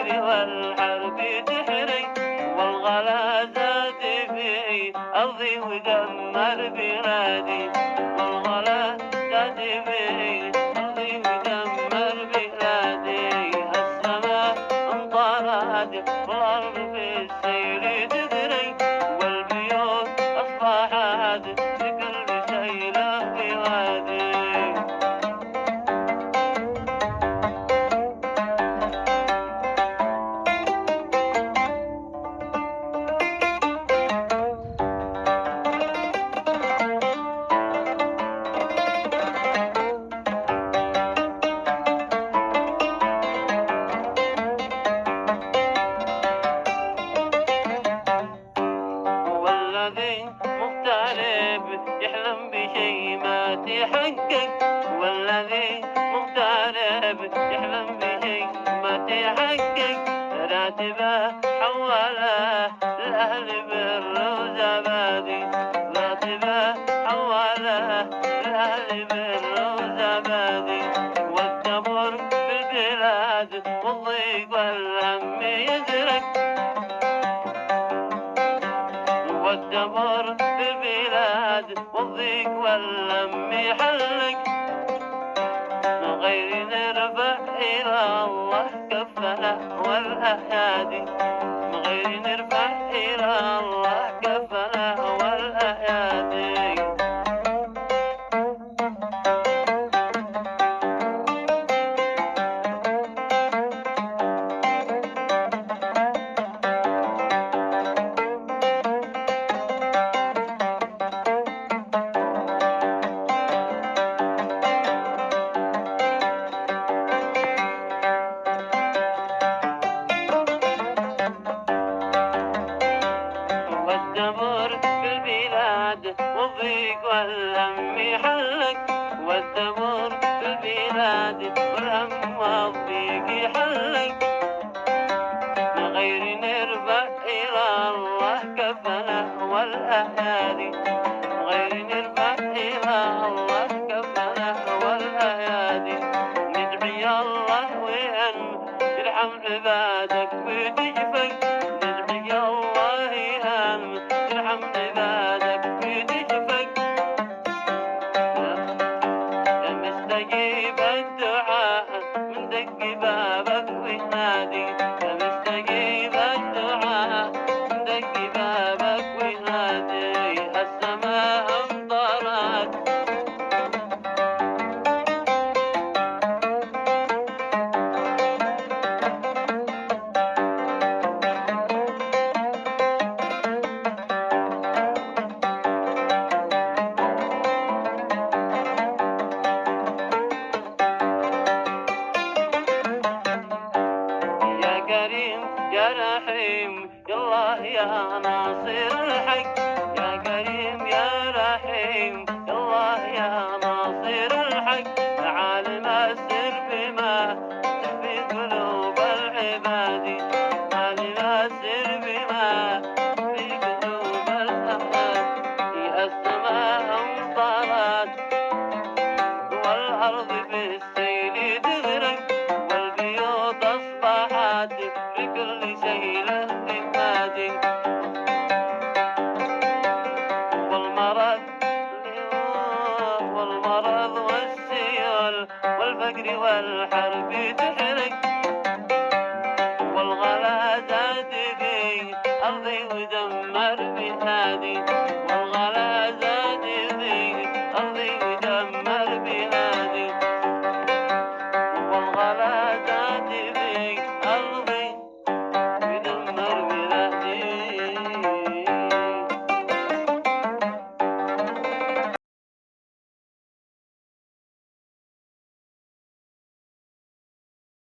والفقر والحرب تحرق، والغلا زاد في أرضي ودمر بلادي، والغلا زاد في أرضي ودمر بلادي. السماء انطرت والأرض في السيل تغرق، والبيوت أصبحت بكل سيلة بوادي. والذي مغترب يحلم بشي ما تحقق، والذي مغترب يحلم بشي ما تحقق، راتبه حوله الأهل بر وزبادي، راتبه حوله الأهل بر وزبادي. والتمر في البلاد والضيق والهم يزرق، والدمر في البلاد والضيق والهم يحلق، من غير نرفع إلى الله كفنا والأيادي، من غير نرفع إلى الله كفنا والأيادي. والدمر في البلاد والضيق والهم يحلق، والدمر في البلاد والهم والضيق يحلق، من غير نرفع إلى الله كفنا والأيادي، من غير نرفع إلى الله كفنا والأيادي. ندعي الله وأن يرحم عبادك وتشفق، ندعي الله أن يرحم عبادك وتشفق، يا مستجيب الدعاء من دق بابك وينادي، يا مستجيب الدعاء من دق بابك وينادي. السماء امطرت يا كريم يا رحيم يا الله يا ناصر الحق، يا كريم يا رحيم يا الله يا ناصر الحق. عالم السر بما تخفي قلوب العباد، عالم السر بما تخفي قلوب الأموات. السماء امطرت والأرض في السيل تغرق، والبيوت أصبحت بكل سيلة تنادي. والمرض والسيول والفقر والحرب تحرق،